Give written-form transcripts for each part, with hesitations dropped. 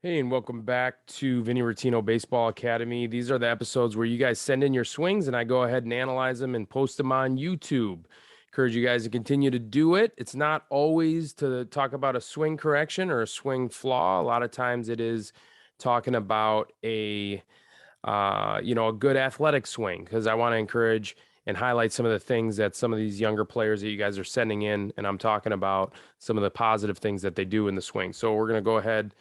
Hey, and welcome back to Vinny Rottino Baseball Academy. These are the episodes where you guys send in your swings and I go ahead and analyze them and post them on YouTube. Encourage you guys to continue to do it. It's not always to talk about a swing correction or a swing flaw. A lot of times it is talking about a good athletic swing, because I want to encourage and highlight some of the things that some of these younger players that you guys are sending in, and I'm talking about some of the positive things that they do in the swing. So we're going to go ahead.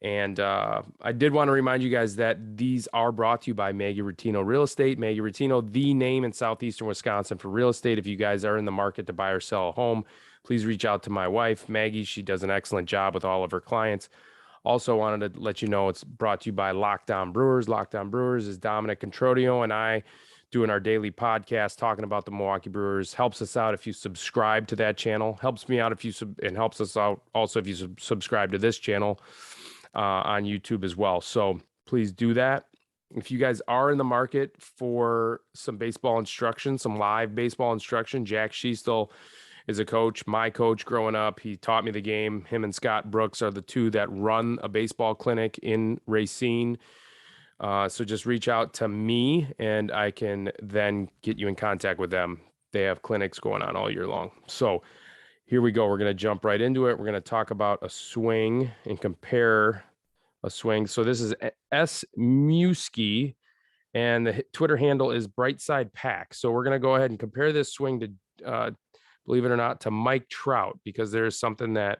And I did want to remind you guys that these are brought to you by Maggie Rottino Real Estate. Maggie Rottino, the name in southeastern Wisconsin for real estate. If you guys are in the market to buy or sell a home, please reach out to my wife, Maggie. She does an excellent job with all of her clients. Also wanted to let you know it's brought to you by Locked On Brewers. Locked On Brewers is Dominic Controdio and I doing our daily podcast talking about the Milwaukee Brewers. Helps us out if you subscribe to that channel. Helps me out if you and helps us out also if you subscribe to this channel on YouTube as well. So please do that. If you guys are in the market for some baseball instruction, some live baseball instruction, Jack Schiestel is a coach, my coach growing up. He taught me the game. Him and Scott Brooks are the two that run a baseball clinic in Racine. So just reach out to me and I can then get you in contact with them. They have clinics going on all year long. So here we go. We're going to jump right into it. We're going to talk about a swing and compare a swing. So this is S. Muskie, and the Twitter handle is Brightside Pack. So we're going to go ahead and compare this swing to, believe it or not, to Mike Trout, because there's something that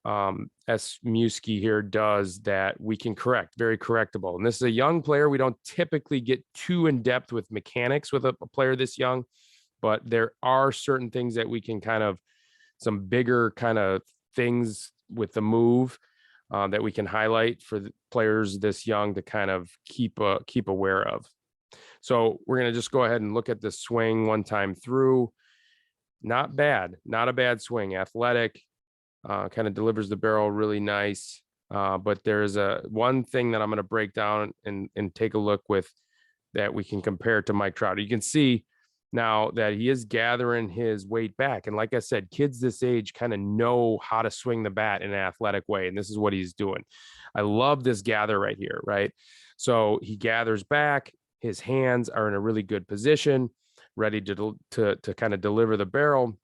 S. Muskie here does that we can correct, very correctable. And this is a young player. We don't typically get too in depth with mechanics with a player this young, but there are certain things that we can some bigger kind of things with the move that we can highlight for the players this young to kind of keep aware of. So we're going to just go ahead and look at the swing one time through. Not bad, not a bad swing. Athletic, kind of delivers the barrel really nice. But there's one thing that I'm going to break down and take a look with that we can compare to Mike Trout. You can see now that he is gathering his weight back. And like I said, kids this age kind of know how to swing the bat in an athletic way. And this is what he's doing. I love this gather right here, right? So he gathers back. His hands are in a really good position, ready to kind of deliver the barrel.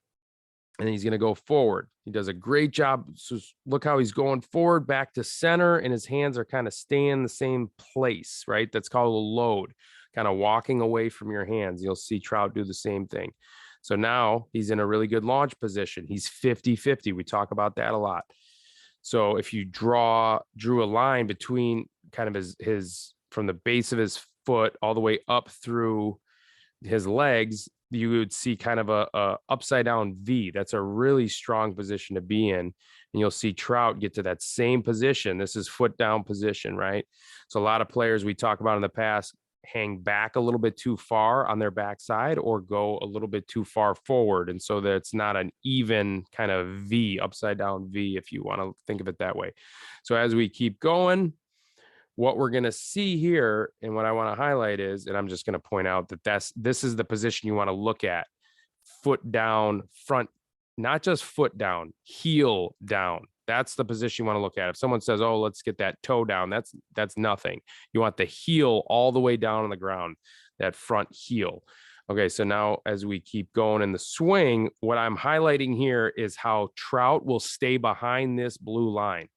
And he's going to go forward. He does a great job. So look how he's going forward back to center, and his hands are kind of staying in the same place, right? That's called a load, kind of walking away from your hands. You'll see Trout do the same thing. So now he's in a really good launch position. He's 50-50. We talk about that a lot. So if you drew a line between kind of his from the base of his foot all the way up through his legs, you would see kind of a upside down V. That's a really strong position to be in. And you'll see Trout get to that same position. This is foot down position, right? So a lot of players we talk about in the past hang back a little bit too far on their backside or go a little bit too far forward. And so that it's not an even kind of V, upside down V, if you want to think of it that way. So as we keep going, what we're going to see here, and what I want to highlight is, and I'm just going to point out that this is the position you want to look at. Foot down, front, not just foot down, heel down. That's the position you want to look at. If someone says, oh, let's get that toe down, that's nothing. You want the heel all the way down on the ground, that front heel. Okay, so now as we keep going in the swing, what I'm highlighting here is how Trout will stay behind this blue line.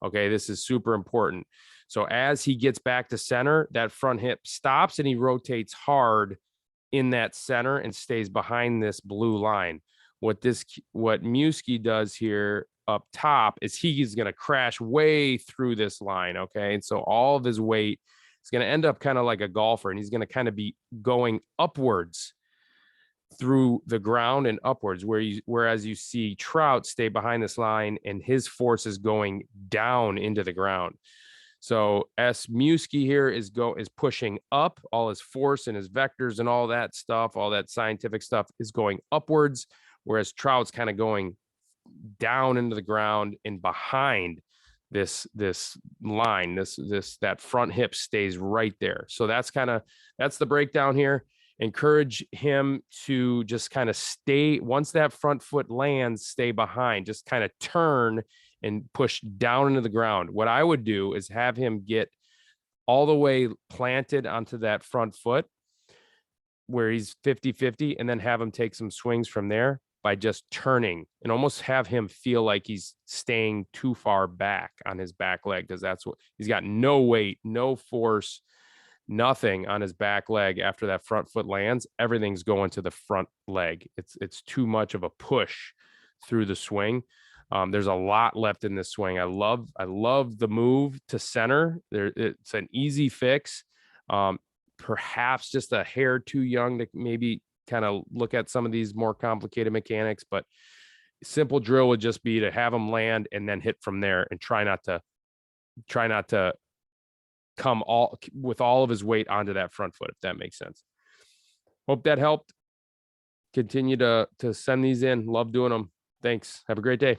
Okay, this is super important. So as he gets back to center, that front hip stops and he rotates hard in that center and stays behind this blue line. What Muskie does here up top is he's going to crash way through this line. Okay. And so all of his weight is going to end up kind of like a golfer, and he's going to kind of be going upwards through the ground and upwards, whereas you see Trout stay behind this line and his force is going down into the ground. So S. Muskie here is pushing up. All his force and his vectors and all that stuff, all that scientific stuff is going upwards, whereas Trout's kind of going down into the ground and behind this line. That front hip stays right there. So that's the breakdown here. Encourage him to just kind of stay, once that front foot lands, stay behind, just kind of turn and push down into the ground. What I would do is have him get all the way planted onto that front foot where he's 50-50, and then have him take some swings from there by just turning, and almost have him feel like he's staying too far back on his back leg, because that's what he's got. No weight, no force, nothing on his back leg. After that front foot lands, everything's going to the front leg. It's too much of a push through the swing. There's a lot left in this swing. I love the move to center. It's an easy fix. Perhaps just a hair too young to maybe kind of look at some of these more complicated mechanics, but simple drill would just be to have him land and then hit from there, and try not to come with all of his weight onto that front foot, if that makes sense. Hope that helped. Continue to send these in. Love doing them. Thanks. Have a great day.